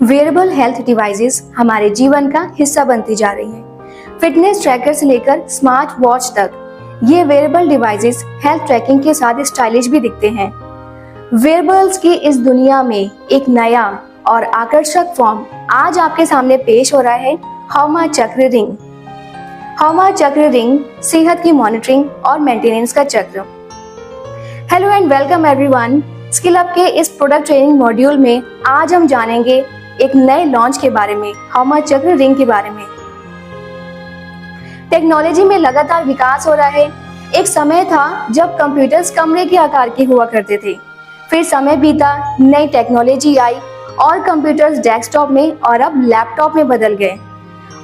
Wearable health devices हमारे जीवन का हिस्सा बनती जा रही हैं। फिटनेस ट्रैकर से लेकर स्मार्ट वॉच तक ये वेयरेबल डिवाइसेस हेल्थ ट्रैकिंग के साथ स्टाइलिश भी दिखते हैं। वेयरेबल्स की इस दुनिया में एक नया और आकर्षक फॉर्म आज आपके सामने पेश हो रहा है, हौमा चक्र रिंग। हौमा चक्र रिंग सेहत की मॉनिटरिंग और मेंटेनेंस का चक्र। Hello and welcome everyone. Skill up के इस प्रोडक्ट ट्रेनिंग मॉड्यूल में आज हम जानेंगे एक नए लॉन्च के बारे में, हौमा चक्र रिंग के बारे में। टेक्नोलॉजी में लगातार विकास हो रहा है। एक समय था जब कंप्यूटर्स कमरे के आकार के हुआ करते थे, फिर समय बीता, नई टेक्नोलॉजी आई और कंप्यूटर्स डेस्कटॉप में और अब लैपटॉप में बदल गए।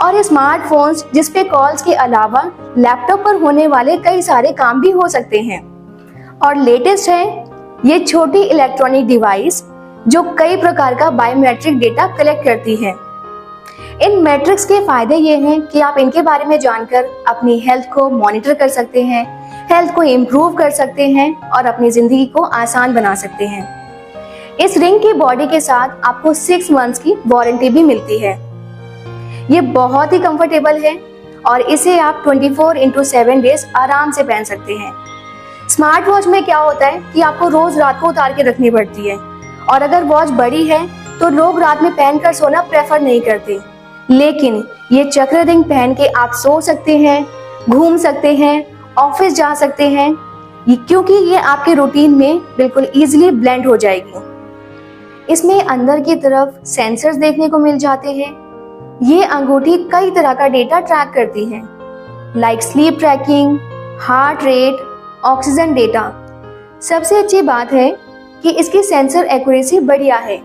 और स्मार्टफोन्स जिसपे कॉल्स के अलावा लैपटॉप पर होने वाले कई सारे काम भी हो सकते हैं। और लेटेस्ट है ये छोटी इलेक्ट्रॉनिक डिवाइस जो कई प्रकार का बायोमेट्रिक डेटा कलेक्ट करती है। इन मैट्रिक्स के फायदे ये हैं कि आप इनके बारे में जानकर अपनी हेल्थ को मॉनिटर कर सकते हैं, हेल्थ को इम्प्रूव कर सकते हैं और अपनी जिंदगी को आसान बना सकते हैं। इस रिंग की बॉडी के साथ आपको 6 मंथ्स की वारंटी भी मिलती है। ये बहुत ही कंफर्टेबल है और इसे आप 24/7 डेज आराम से पहन सकते हैं। स्मार्ट वॉच में क्या होता है कि आपको रोज रात को उतार के रखनी पड़ती है, और अगर वॉच बड़ी है तो लोग रात में पहनकर सोना प्रेफर नहीं करते। लेकिन ये चक्र रिंग पहन के आप सो सकते हैं, घूम सकते हैं, ऑफिस जा सकते हैं, क्योंकि ये आपके रूटीन में बिल्कुल इजीली ब्लेंड हो जाएगी। इसमें अंदर की तरफ सेंसर्स देखने को मिल जाते हैं। ये अंगूठी कई तरह का डेटा ट्रैक करती है, like sleep tracking, heart rate, oxygen data. सबसे अच्छी बात है कि इसकी सेंसर एक्यूरेसी बढ़िया है।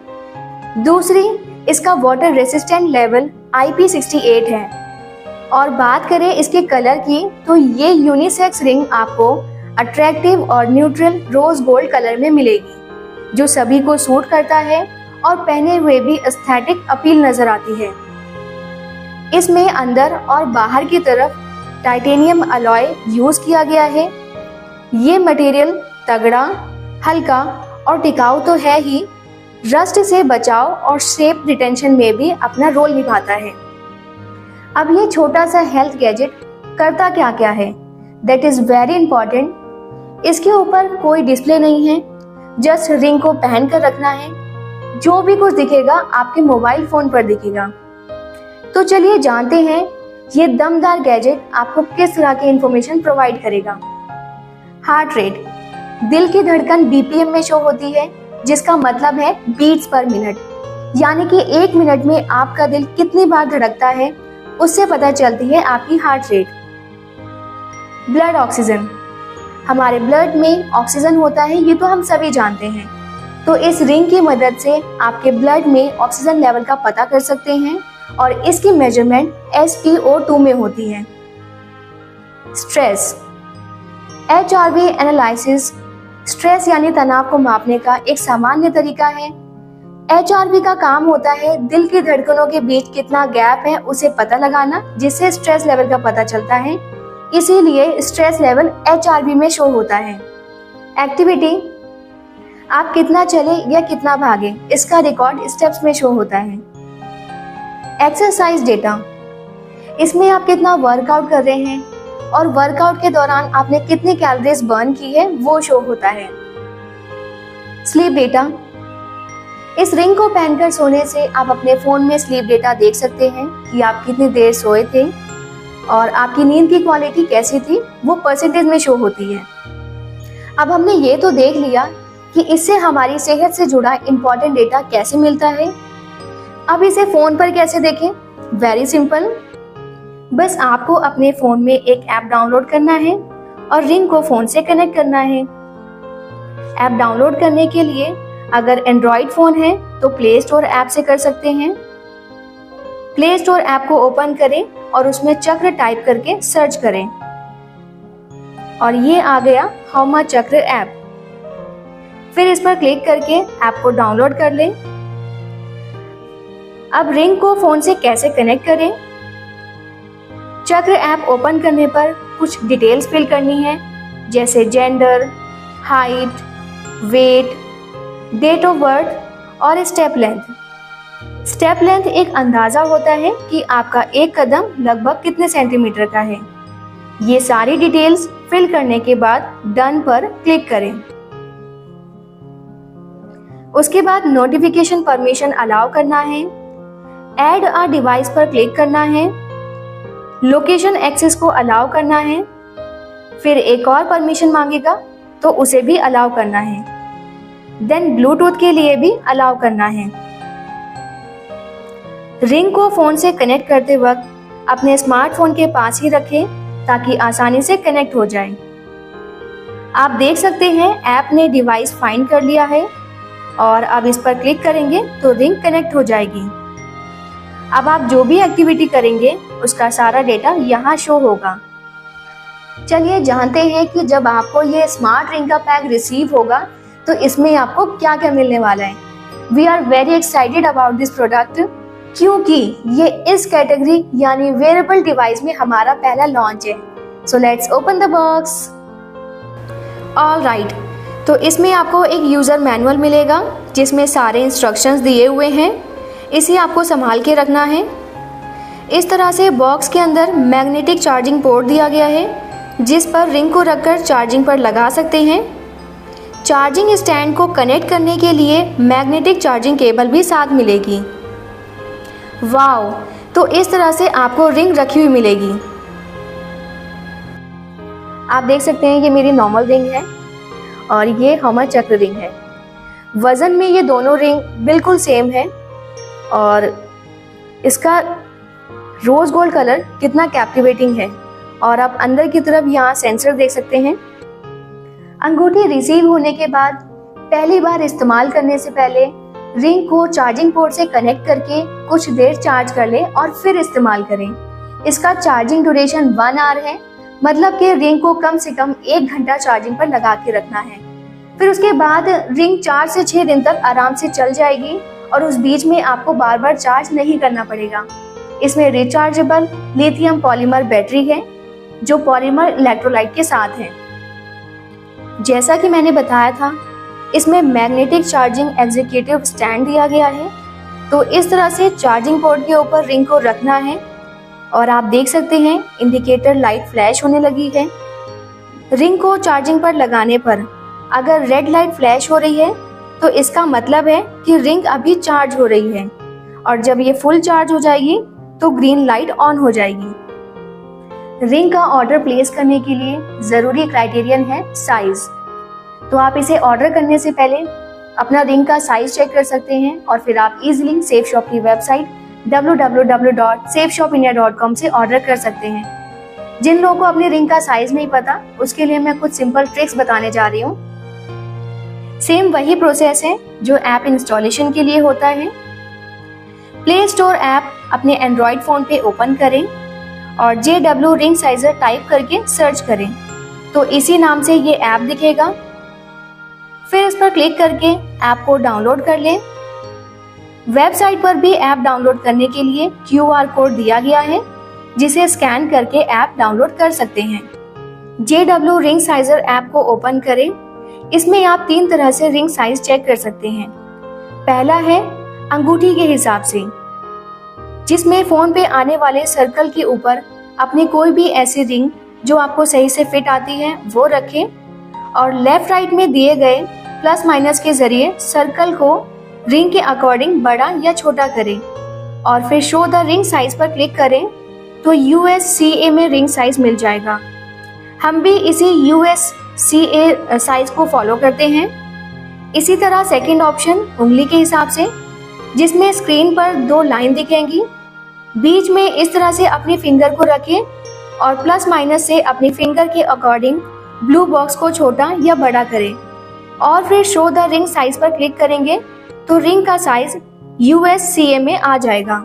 दूसरी, इसका वाटर रेसिस्टेंट लेवल IP68 है। और बात करें इसके कलर की तो ये यूनिसेक्स रिंग आपको अट्रैक्टिव और न्यूट्रल रोज गोल्ड कलर में मिलेगी, जो सभी को सूट करता है और पहने हुए भी एस्थेटिक अपील नजर आती है। इसमें अंदर और बाहर की तरफ टाइटेनियम अलॉय यूज किया गया है। ये मटेरियल तगड़ा, हल्का और टिकाऊ तो है ही, रस्ट से बचाव और शेप रिटेंशन में भी अपना रोल निभाता है। अब ये छोटा सा हेल्थ गैजेट करता क्या क्या है, दैट इज वेरी इंपॉर्टेंट। इसके ऊपर कोई डिस्प्ले नहीं है, जस्ट रिंग को पहन कर रखना है। जो भी कुछ दिखेगा आपके मोबाइल फोन पर दिखेगा। तो चलिए जानते हैं ये दमदार गैजेट आपको किस तरह की इंफॉर्मेशन प्रोवाइड करेगा। हार्ट रेट, दिल की धड़कन BPM में शो होती है, जिसका मतलब है बीट्स पर मिनट, यानी कि 1 मिनट में आपका दिल कितनी बार धड़कता है उससे पता चलती है आपकी हार्ट रेट। ब्लड ऑक्सीजन, हमारे ब्लड में ऑक्सीजन होता है, ये तो हम सभी जानते हैं। तो इस रिंग की मदद से आपके ब्लड में ऑक्सीजन लेवल का पता कर सकते हैं और इसकी मेजरमेंट SpO2 में होती है। स्ट्रेस, HRV एनालिसिस स्ट्रेस यानी तनाव को मापने का एक सामान्य तरीका है। HRV का काम होता है दिल की धड़कनों के बीच कितना गैप है उसे पता लगाना, जिससे स्ट्रेस लेवल का पता चलता है। इसीलिए स्ट्रेस लेवल HRV में शो होता है। एक्टिविटी, आप कितना चले या कितना भागे, इसका रिकॉर्ड स्टेप्स में शो होता है। एक्सरसाइज डेटा, इसमें आप कितना वर्कआउट कर रहे हैं और वर्कआउट के दौरान आपने कितनी कैलोरीज बर्न की है वो शो होता है। स्लीप डेटा, इस रिंग को पहनकर सोने से आप अपने फोन में स्लीप डेटा देख सकते हैं कि आप कितनी देर सोए थे और आपकी नींद की क्वालिटी कैसी थी, वो परसेंटेज में शो होती है। अब हमने ये तो देख लिया कि इससे हमारी सेहत से जुड़ा इम्पोर्टेंट डेटा कैसे मिलता है। अब इसे फोन पर कैसे देखें? वेरी सिंपल, बस आपको अपने फोन में एक ऐप डाउनलोड करना है और रिंग को फोन से कनेक्ट करना है। ऐप डाउनलोड करने के लिए अगर एंड्रॉइड फोन है तो प्ले स्टोर ऐप से कर सकते हैं। प्ले स्टोर ऐप को ओपन करें और उसमें चक्र टाइप करके सर्च करें और ये आ गया हौमा चक्र ऐप। फिर इस पर क्लिक करके ऐप को डाउनलोड कर लें। अब रिंग को फोन से कैसे कनेक्ट करें? चक्र ऐप ओपन करने पर कुछ डिटेल्स फिल करनी है, जैसे gender, height, weight, date of birth और स्टेप लेंथ। स्टेप लेंथ एक अंदाज़ा होता है कि आपका एक कदम लगभग कितने सेंटीमीटर का है। ये सारी डिटेल्स फिल करने के बाद डन पर क्लिक करें। उसके बाद नोटिफिकेशन परमिशन अलाउ करना है, ऐड अ डिवाइस पर क्लिक करना है, लोकेशन एक्सेस को अलाउ करना है, फिर एक और परमिशन मांगेगा तो उसे भी अलाउ करना है, देन ब्लूटूथ के लिए भी अलाउ करना है। रिंग को फोन से कनेक्ट करते वक्त अपने स्मार्टफोन के पास ही रखें ताकि आसानी से कनेक्ट हो जाए। आप देख सकते हैं ऐप ने डिवाइस फाइंड कर लिया है और अब इस पर क्लिक करेंगे तो रिंग कनेक्ट हो जाएगी। अब आप जो भी एक्टिविटी करेंगे उसका सारा डेटा यहाँ शो होगा। चलिए जानते हैं कि जब आपको ये स्मार्ट रिंग का पैक रिसीव होगा तो इसमें आपको क्या क्या मिलने वाला है। We are very excited about this product क्योंकि ये इस कैटेगरी यानी वेयरेबल डिवाइस में हमारा पहला लॉन्च है। So let's open the box. Alright, तो इसमें आपको एक यूज़र मैनुअल मिलेगा जिसमें सारे इंस्ट्रक्शंस दिए हुए हैं। इसे आपको संभाल के रखना है। इस तरह से बॉक्स के अंदर मैग्नेटिक चार्जिंग पोर्ट दिया गया है जिस पर रिंग को रखकर चार्जिंग पर लगा सकते हैं। चार्जिंग स्टैंड को कनेक्ट करने के लिए मैग्नेटिक चार्जिंग केबल भी साथ मिलेगी। वाओ, तो इस तरह से आपको रिंग रखी हुई मिलेगी। आप देख सकते हैं ये मेरी नॉर्मल रिंग है और ये हमर चक्र रिंग है। वज़न में ये दोनों रिंग बिल्कुल सेम है और इसका रोज़ गोल्ड कलर कितना कैप्टिवेटिंग है। और आप अंदर की तरफ यहाँ सेंसर देख सकते हैं। अंगूठी रिसीव होने के बाद पहली बार इस्तेमाल करने से पहले रिंग को चार्जिंग पोर्ट से कनेक्ट करके कुछ देर चार्ज कर लें और फिर इस्तेमाल करें। इसका चार्जिंग ड्यूरेशन 1 आवर है, मतलब कि रिंग को कम से कम 1 घंटा चार्जिंग पर लगा के रखना है। फिर उसके बाद रिंग 4 से 6 दिन तक आराम से चल जाएगी और उस बीच में आपको बार बार चार्ज नहीं करना पड़ेगा। इसमें रिचार्जेबल लिथियम पॉलीमर बैटरी है जो पॉलीमर इलेक्ट्रोलाइट के साथ है। जैसा कि मैंने बताया था, इसमें मैग्नेटिक चार्जिंग एग्जीक्यूटिव स्टैंड दिया गया है। तो इस तरह से चार्जिंग पोर्ट के ऊपर रिंग को रखना है और आप देख सकते हैं इंडिकेटर लाइट फ्लैश होने लगी है। रिंग को चार्जिंग पर लगाने पर अगर रेड लाइट फ्लैश हो रही है तो इसका मतलब है कि रिंग अभी चार्ज हो रही है और जब ये फुल चार्ज हो जाएगी तो ग्रीन लाइट ऑन हो जाएगी। रिंग का ऑर्डर प्लेस करने के लिए ज़रूरी क्राइटेरियन है साइज। तो आप इसे ऑर्डर करने से पहले अपना रिंग का साइज चेक कर सकते हैं और फिर आप इजीली सेफ शॉप की वेबसाइट www.safeshopindia.com से ऑर्डर कर सकते हैं। जिन लोगों को अपनी रिंग का साइज नहीं पता उसके लिए मैं कुछ सिंपल ट्रिक्स बताने जा रही हूँ। सेम वही प्रोसेस है जो ऐप इंस्टॉलेशन के लिए होता है। प्ले स्टोर ऐप अपने एंड्रॉयड फ़ोन पे ओपन करें और JW रिंग साइजर टाइप करके सर्च करें तो इसी नाम से ये ऐप दिखेगा। फिर इस पर क्लिक करके ऐप को डाउनलोड कर लें। वेबसाइट पर भी ऐप डाउनलोड करने के लिए QR कोड दिया गया है जिसे स्कैन करके ऐप डाउनलोड कर सकते हैं। JW रिंग साइजर ऐप को ओपन करें। इसमें आप 3 तरह से रिंग साइज चेक कर सकते हैं। पहला है अंगूठी के हिसाब से, जिसमें फोन पे आने वाले सर्कल के ऊपर अपनी कोई भी ऐसी रिंग जो आपको सही से फिट आती है वो रखें और लेफ्ट राइट में दिए गए प्लस माइनस के जरिए सर्कल को रिंग के अकॉर्डिंग बड़ा या छोटा करें और फिर शो द रिंग साइज पर क्लिक करें तो USCA में रिंग साइज मिल जाएगा। हम भी इसी USCA साइज को फॉलो करते हैं। इसी तरह सेकंड ऑप्शन उंगली के हिसाब से, जिसमें स्क्रीन पर 2 लाइन दिखेंगी। बीच में इस तरह से अपनी फिंगर को रखें और प्लस माइनस से अपनी फिंगर के अकॉर्डिंग ब्लू बॉक्स को छोटा या बड़ा करें और फिर शो द रिंग साइज पर क्लिक करेंगे तो रिंग का साइज USCA में आ जाएगा।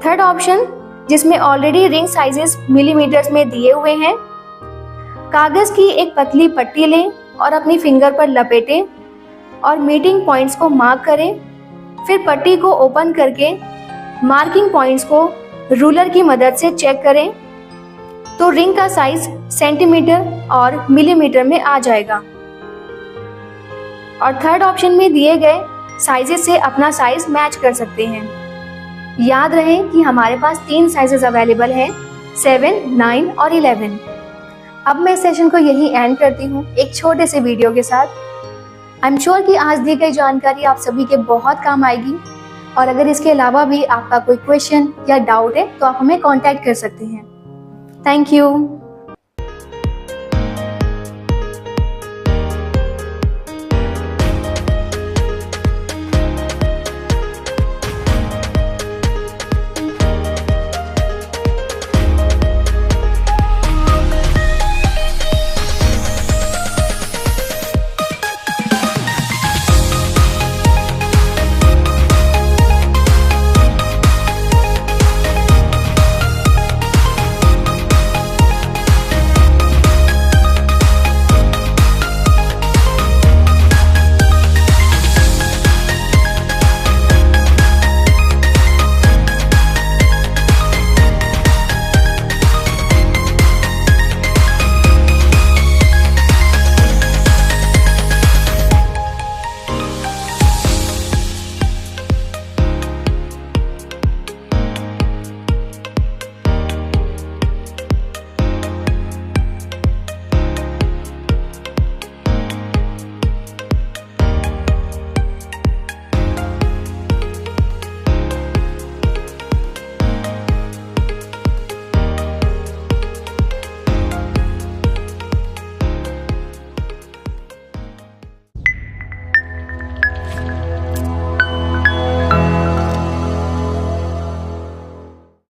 थर्ड ऑप्शन, जिसमें ऑलरेडी रिंग साइजेस मिलीमीटर्स में दिए हुए हैं। कागज की एक पतली पट्टी लें और अपनी फिंगर पर लपेटें और मीटिंग पॉइंट्स को मार्क करें। फिर पट्टी को ओपन करके मार्किंग पॉइंट्स को रूलर की मदद से चेक करें। तो रिंग का साइज सेंटीमीटर और मिलीमीटर में आ जाएगा। और थर्ड ऑप्शन में दिए गए साइजेस से अपना साइज मैच कर सकते हैं। याद रहे कि हमारे पास 3 साइजेस अवेलेबल हैं, 7, 9 और 11। अब मैं सेशन को यही एंड करती हूँ एक छोटे से वीडियो के साथ। आई एम श्योर कि आज दी गई जानकारी आप सभी के बहुत काम आएगी। और अगर इसके अलावा भी आपका कोई क्वेश्चन या डाउट है तो आप हमें कांटेक्ट कर सकते हैं। Thank you.